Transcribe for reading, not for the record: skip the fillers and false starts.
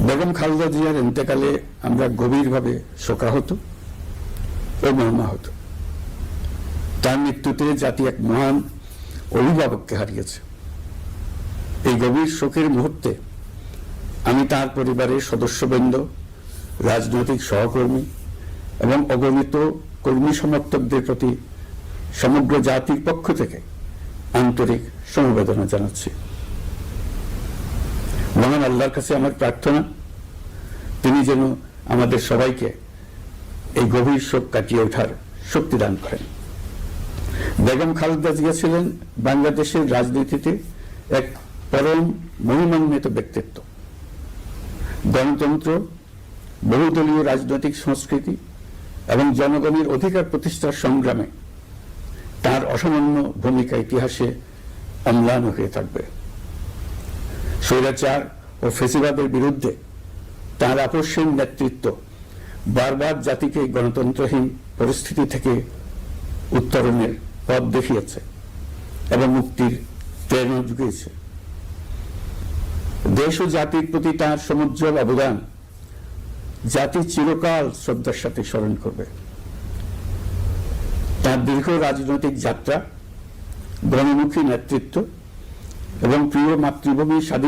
বেগম খালেদা জিয়ার ইন্তেকালে আমরা গভীরভাবে শোকাহত ও মর্মাহত। তার মৃত্যুতে জাতি এক মহান অভিভাবককে হারিয়েছে। এই গভীর শোকের মুহূর্তে আমি তার পরিবারের সদস্যবৃন্দ, রাজনৈতিক সহকর্মী এবং অগণিত কর্মী সমর্থকদের প্রতি সমগ্র জাতির পক্ষ থেকে আন্তরিক সমবেদনা জানাচ্ছি। মহান আল্লাহর কাছে আমার প্রার্থনা, তিনি যেন আমাদের সবাইকে এই গভীর শোক কাটিয়ে ওঠার শক্তি দান করেন। বেগম খালেদা জিয়া ছিলেন বাংলাদেশের রাজনীতিতে এক পরম মহিমান্বিত ব্যক্তিত্ব। গণতন্ত্র, বহুদলীয় রাজনৈতিক সংস্কৃতি এবং জনগণের অধিকার প্রতিষ্ঠার সংগ্রামে তার অসামান্য ভূমিকা ইতিহাসে অম্লান হয়ে থাকবে। স্বৈরাচার ও ফ্যাসিবাদের বিরুদ্ধে তার আপসহীন নেতৃত্ব বারবার জাতিকে গণতন্ত্রহীন পরিস্থিতি থেকে উত্তরণের পথ দেখিয়েছে এবং মুক্তির প্রেরণা জুগিয়েছে। দেশ ও জাতির প্রতি তার সমুজ্জ্বল অবদান জাতি চিরকাল শ্রদ্ধার সাথে স্মরণ করবে। তার দীর্ঘ রাজনৈতিক যাত্রা, গণমুখী নেতৃত্ব এবং প্রিয় মাতৃভূমি স্বাধীন